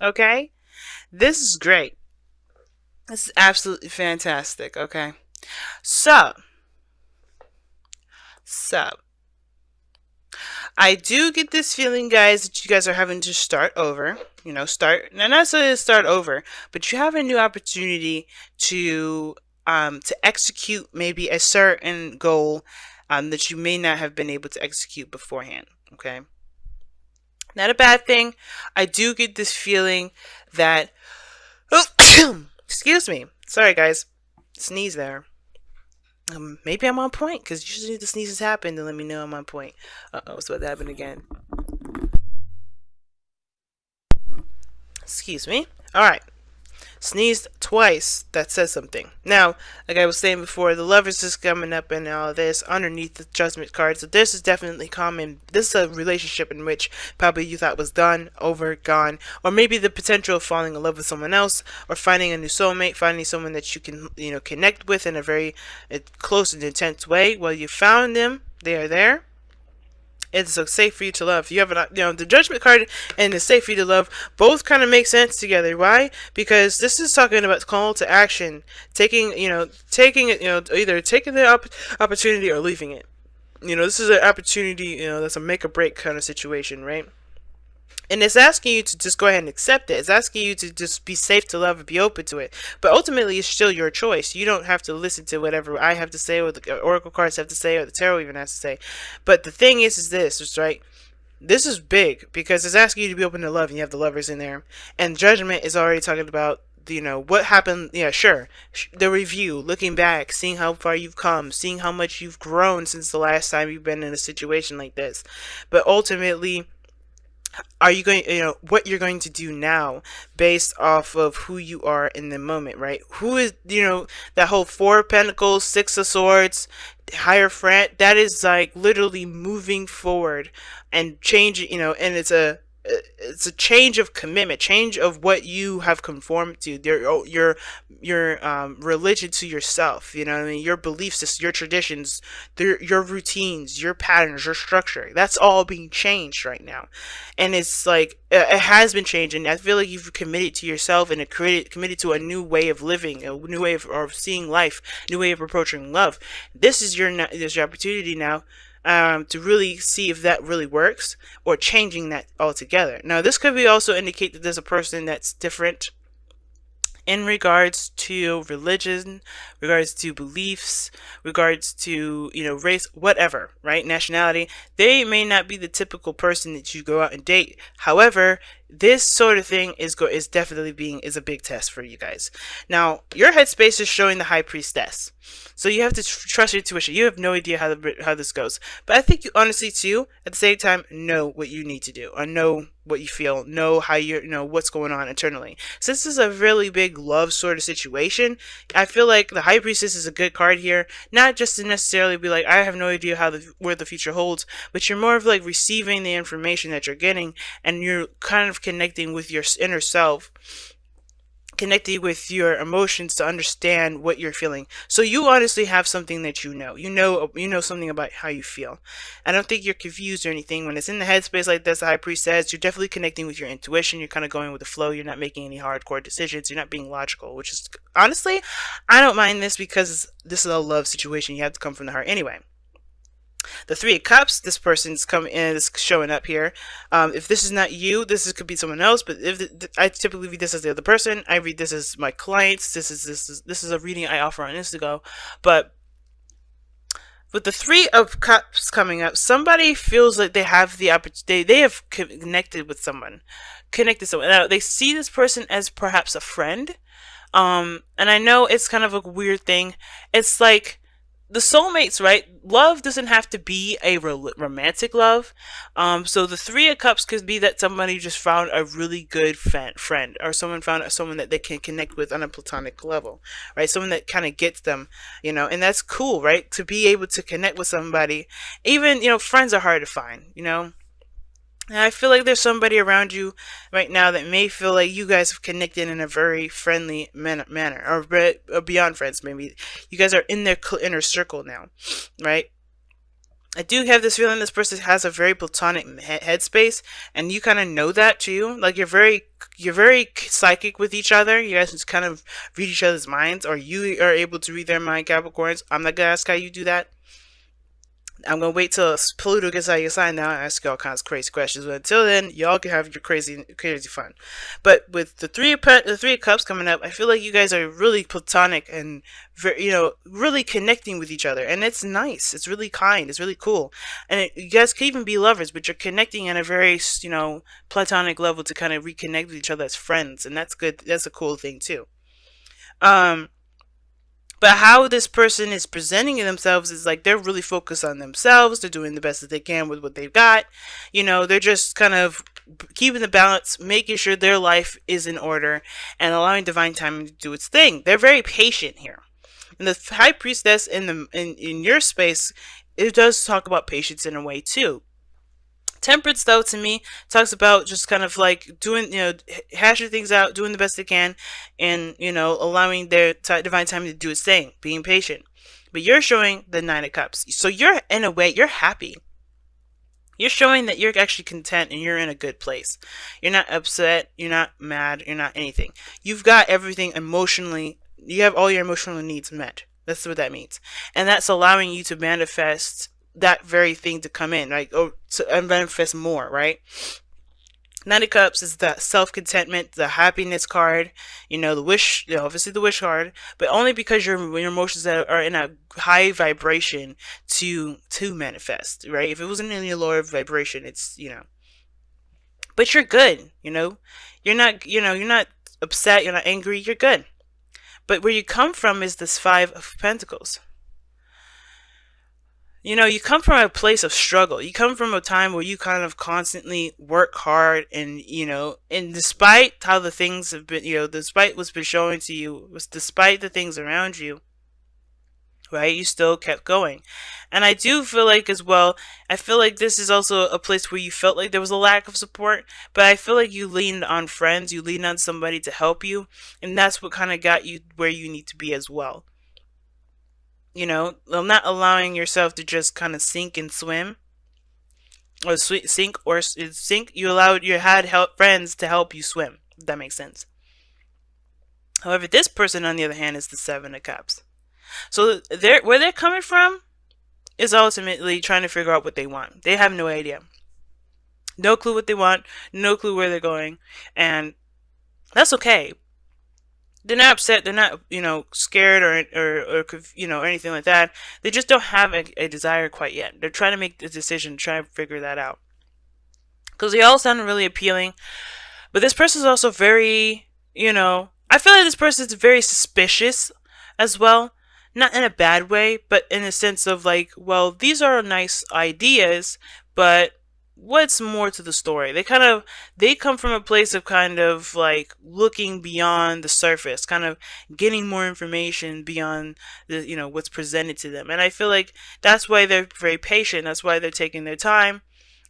Okay? This is great. This is absolutely fantastic. Okay. So, so I do get this feeling, guys, that you guys are having to start over. Start, and not necessarily start over, but you have a new opportunity to execute maybe a certain goal that you may not have been able to execute beforehand. Okay, not a bad thing. I do get this feeling that excuse me. Sorry, guys. Sneeze there. Maybe I'm on point because usually the sneezes happen to let me know I'm on point. What's about to happen again? Excuse me. All right. Sneezed twice. That says something. Now, like I was saying before, the lovers is coming up and all this underneath the judgment card. So this is definitely common. This is a relationship in which probably you thought was done, over, gone, or maybe the potential of falling in love with someone else, or finding a new soulmate, finding someone that you can connect with in a very close and intense way. Well, you found them. They are there. It's so safe for you to love. You have the judgment card and the safe for you to love both kind of make sense together. Why? Because this is talking about call to action, taking it, either taking the opportunity or leaving it. This is an opportunity, that's a make or break kind of situation, right? And it's asking you to just go ahead and accept it. It's asking you to just be safe to love and be open to it. But ultimately, it's still your choice. You don't have to listen to whatever I have to say, or the oracle cards have to say, or the tarot even has to say. But the thing is this, is right. This is big because it's asking you to be open to love, and you have the lovers in there. And judgment is already talking about what happened. Yeah, sure. The review, looking back, seeing how far you've come, seeing how much you've grown since the last time you've been in a situation like this. But ultimately, are you going what you're going to do now based off of who you are in the moment, right? Who is that whole Four of Pentacles, Six of Swords, Hierophant, that is like literally moving forward and changing, and it's a change of commitment, change of what you have conformed to, your religion to yourself. You know what I mean? Your belief system, your traditions, your routines, your patterns, your structure. That's all being changed right now, and it's like it has been changing. I feel like you've committed to yourself and committed to a new way of living, a new way of seeing life, a new way of approaching love. This is your opportunity now to really see if that really works, or changing that altogether. Now, this could be also indicate that there's a person that's different in regards to religion, regards to beliefs, regards to race, whatever, right? Nationality. They may not be the typical person that you go out and date. However, this sort of thing is definitely is a big test for you guys. Now, your headspace is showing the High Priestess, so you have to trust your intuition. You have no idea how this goes, but I think you honestly too, at the same time, know what you need to do, or know what you feel, know how what's going on internally. Since this is a really big love sort of situation, I feel like the High Priestess is a good card here, not just to necessarily be like, I have no idea where the future holds, but you're more of like receiving the information that you're getting, and you're kind of connecting with your inner self, connecting with your emotions to understand what you're feeling. So you honestly have something that you know something about how you feel. I don't think you're confused or anything. When it's in the headspace like this, the High Priest says, you're definitely connecting with your intuition. You're kind of going with the flow. You're not making any hardcore decisions. You're not being logical, which is honestly, I don't mind this because this is a love situation. You have to come from the heart anyway. The Three of Cups, this person's coming in, is showing up here. If this is not you, could be someone else. But if I typically read this as the other person, I read this as my clients. This is a reading I offer on Instago. But with the Three of Cups coming up, somebody feels like they have the opportunity. They have connected with someone, Now they see this person as perhaps a friend. And I know it's kind of a weird thing. It's like the soulmates, right? Love doesn't have to be a romantic love. So the Three of Cups could be that somebody just found a really good friend, or someone found someone that they can connect with on a platonic level, right? Someone that kind of gets them, and that's cool, right? To be able to connect with somebody. Even, friends are hard to find, and I feel like there's somebody around you right now that may feel like you guys have connected in a very friendly manner, or beyond friends. Maybe you guys are in their inner circle now, right? I do have this feeling this person has a very platonic headspace, and you kind of know that too. Like you're very psychic with each other. You guys just kind of read each other's minds, or you are able to read their mind, Capricorns. I'm not gonna ask how you do that. I'm gonna wait till Pluto gets out of your sign now and ask you all kinds of crazy questions. But until then, y'all can have your crazy fun. But with the three of cups coming up, I feel like you guys are really platonic and very, really connecting with each other, and it's nice. It's really kind. It's really cool, and you guys could even be lovers, but you're connecting on a very, platonic level to kind of reconnect with each other as friends, and that's good. That's a cool thing too. Um, but how this person is presenting themselves is like they're really focused on themselves. They're doing the best that they can with what they've got. They're just kind of keeping the balance, making sure their life is in order, and allowing divine timing to do its thing. They're very patient here. And the high priestess in your space, it does talk about patience in a way too. Temperance, though, to me, talks about just kind of like doing, hashing things out, doing the best they can, and, allowing their divine timing to do its thing, being patient. But you're showing the Nine of Cups. So you're, in a way, you're happy. You're showing that you're actually content and you're in a good place. You're not upset, you're not mad, you're not anything. You've got everything emotionally, you have all your emotional needs met. That's what that means. And that's allowing you to manifest that very thing to come in, right? Or to manifest more, right? Nine of Cups is the self-contentment, the happiness card, the wish, obviously the wish card, but only because your emotions are in a high vibration to manifest, right? If it wasn't in your lower vibration, it's, but you're good, you're not upset, you're not angry, you're good. But where you come from is this Five of Pentacles. You come from a place of struggle. You come from a time where you kind of constantly work hard and, and despite how the things have been, despite what's been showing to you, despite the things around you, right, you still kept going. And I do feel like as well, I feel like this is also a place where you felt like there was a lack of support, but I feel like you leaned on friends, you leaned on somebody to help you, and that's what kind of got you where you need to be as well. Not allowing yourself to just kind of sink and swim, or sink. You had friends to help you swim. If that makes sense. However, this person, on the other hand, is the Seven of Cups. So where they're coming from is ultimately trying to figure out what they want. They have no idea, no clue what they want, no clue where they're going, and that's okay. They're not upset. They're not, scared or anything like that. They just don't have a desire quite yet. They're trying to make the decision, trying to figure that out. Because they all sound really appealing. But this person is also very, I feel like this person is very suspicious as well. Not in a bad way, but in a sense of like, well, these are nice ideas, but what's more to the story? They come from a place of kind of like looking beyond the surface, kind of getting more information beyond the what's presented to them. And I feel like that's why they're very patient. That's why they're taking their time.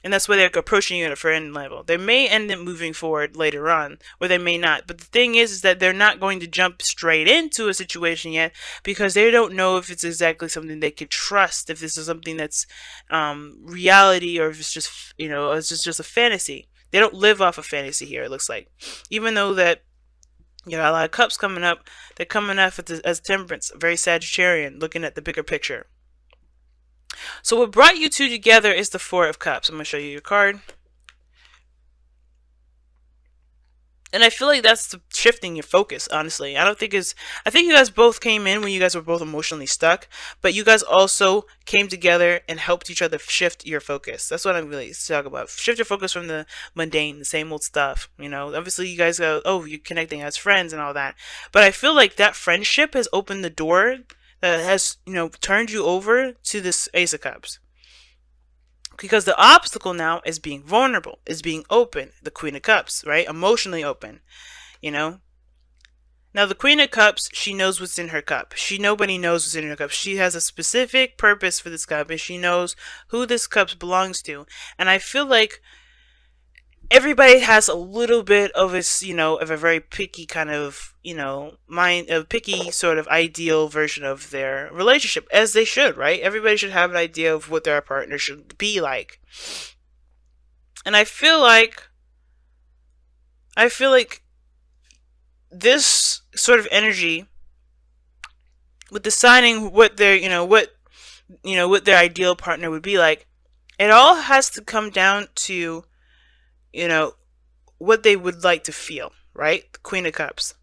And that's why they're approaching you at a friend level. They may end up moving forward later on, or they may not. But the thing is that they're not going to jump straight into a situation yet because they don't know if it's exactly something they could trust, if this is something that's reality, or if it's just, it's just a fantasy. They don't live off of fantasy here, it looks like. Even though that, a lot of cups coming up, they're coming up as temperance, very Sagittarian, looking at the bigger picture. So what brought you two together is the Four of Cups. I'm going to show you your card. And I feel like that's shifting your focus, honestly. I think you guys both came in when you guys were both emotionally stuck, but you guys also came together and helped each other shift your focus. That's what I'm really talking about. Shift your focus from the mundane, the same old stuff. Obviously you guys go, oh, you're connecting as friends and all that. But I feel like that friendship has opened the door that has, turned you over to this Ace of Cups. Because the obstacle now is being vulnerable, is being open. The Queen of Cups, right? Emotionally open, Now the Queen of Cups, she knows what's in her cup. Nobody knows what's in her cup. She has a specific purpose for this cup, and she knows who this cup belongs to. And I feel like everybody has a little bit of this, of a very picky kind of, mind, a picky sort of ideal version of their relationship, as they should, right? Everybody should have an idea of what their partner should be like. And I feel like this sort of energy with deciding what their, what their ideal partner would be like, it all has to come down to, you know, what they would like to feel, right? The Queen of Cups.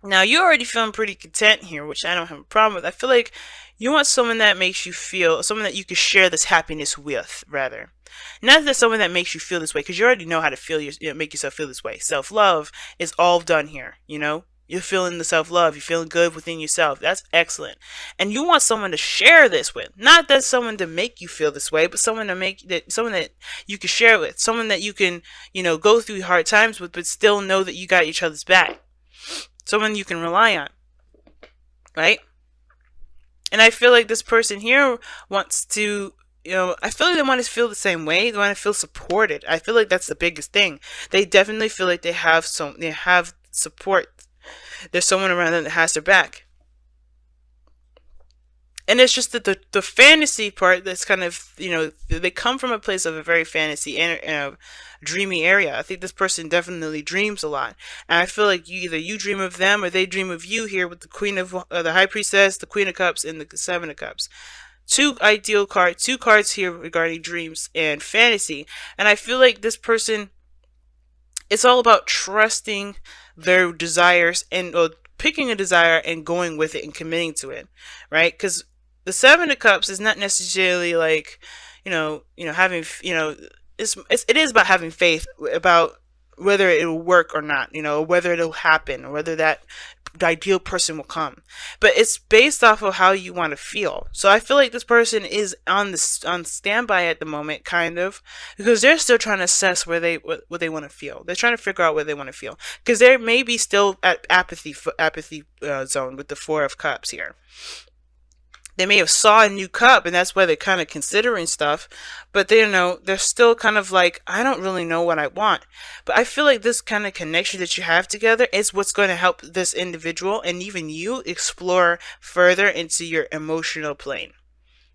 Now, you're already feeling pretty content here, which I don't have a problem with. I feel like you want someone that makes you feel, someone that you can share this happiness with, rather. Not that someone that makes you feel this way, because you already know how to feel, make yourself feel this way. Self-love is all done here, You're feeling the self-love. You're feeling good within yourself. That's excellent. And you want someone to share this with. Not that someone to make you feel this way, but someone that you can share with. Someone that you can, go through hard times with, but still know that you got each other's back. Someone you can rely on, right? And I feel like this person here wants to, I feel like they want to feel the same way. They want to feel supported. I feel like that's the biggest thing. They definitely feel like they have support. There's someone around them that has their back. And it's just that the fantasy part that's kind of, they come from a place of a very fantasy and dreamy area. I think this person definitely dreams a lot. And I feel like either you dream of them or they dream of you here with the Queen of, the High Priestess, the Queen of Cups, and the Seven of Cups. Two cards here regarding dreams and fantasy. And I feel like this person, it's all about trusting their desires and picking a desire and going with it and committing to it, right? Because the Seven of Cups is not necessarily like, having, it is about having faith about whether it will work or not, whether it'll happen or whether the ideal person will come. But it's based off of how you want to feel. So I feel like this person is on standby at the moment, kind of, because they're still trying to assess what they want to feel. They're trying to figure out where they want to feel, because they may be still at apathy zone with the Four of Cups here. They may have saw a new cup and that's why they're kind of considering stuff, but they're still kind of like, I don't really know what I want. But I feel like this kind of connection that you have together is what's going to help this individual and even you explore further into your emotional plane.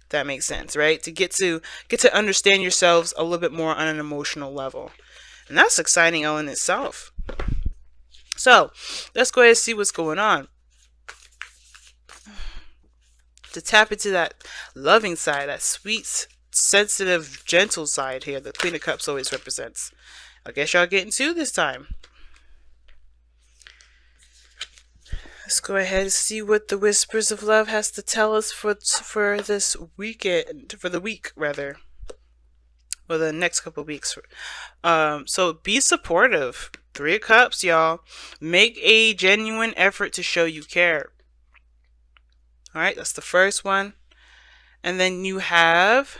If that makes sense, right? To get to understand yourselves a little bit more on an emotional level. And that's exciting all in itself. So let's go ahead and see what's going on. To tap into that loving side, that sweet, sensitive, gentle side here the Queen of Cups always represents. I guess y'all getting two this time. Let's go ahead and see what the Whispers of Love has to tell us for this weekend, for the week rather, or the next couple of weeks. So be supportive. Three of Cups, y'all. Make a genuine effort to show you care. All right, that's the first one. And then you have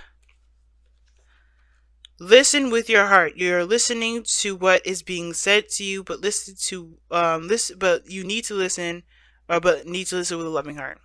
listen with your heart. You're listening to what is being said to you, but but you need to listen, but need to listen with a loving heart.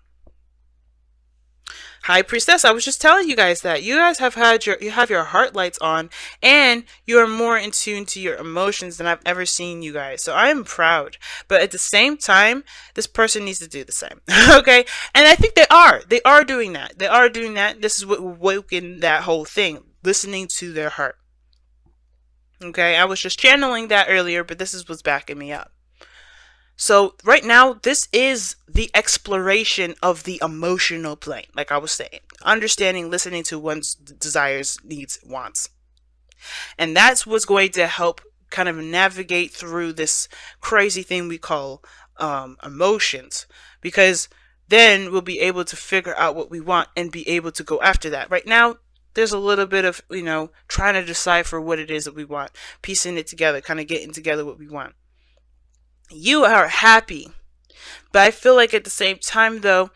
High Priestess, I was just telling you guys that you guys have you have your heart lights on, and you are more in tune to your emotions than I've ever seen you guys. So I am proud, but at the same time, this person needs to do the same. Okay, and I think they are doing that. They are doing that. This is what woken that whole thing, listening to their heart. Okay, I was just channeling that earlier, but this is what's backing me up. So right now, this is the exploration of the emotional plane, like I was saying. Understanding, listening to one's desires, needs, wants. And that's what's going to help kind of navigate through this crazy thing we call emotions. Because then we'll be able to figure out what we want and be able to go after that. Right now, there's a little bit of, trying to decipher what it is that we want. Piecing it together, kind of getting together what we want. You are happy, but I feel like at the same time though,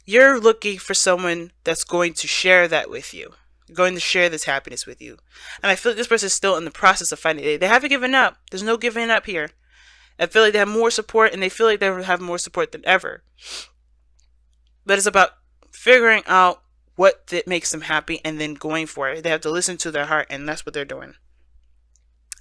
you're looking for someone that's going to share that with you, going to share this happiness with you. And I feel like this person is still in the process of finding it. They haven't given up. There's no giving up here. I feel like they have more support, and they feel like they have more support than ever. But it's about figuring out what makes them happy and then going for it. They have to listen to their heart, and that's what they're doing.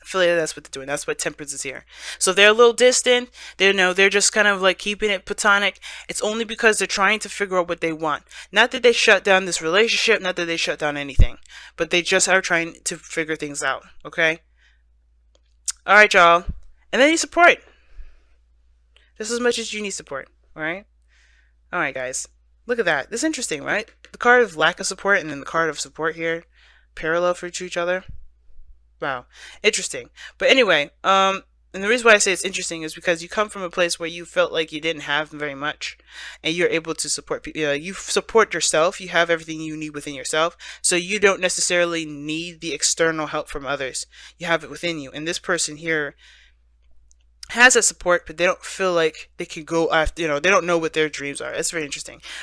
I feel like that's what they're doing. That's what Temperance is here. So they're a little distant. They're just kind of like keeping it platonic. It's only because they're trying to figure out what they want. Not that they shut down this relationship, not that they shut down anything, but they just are trying to figure things out. Okay. All right, y'all. And they need support just as much as you need support. All right. All right, guys. Look at that. This is interesting, right? The card of lack of support and then the card of support here, parallel for each other. Wow, interesting. But anyway, and the reason why I say it's interesting is because you come from a place where you felt like you didn't have very much, and you're able to support people. You support yourself. You have everything you need within yourself, so you don't necessarily need the external help from others. You have it within you. And this person here has that support, but they don't feel like they can go after. They don't know what their dreams are. That's very interesting.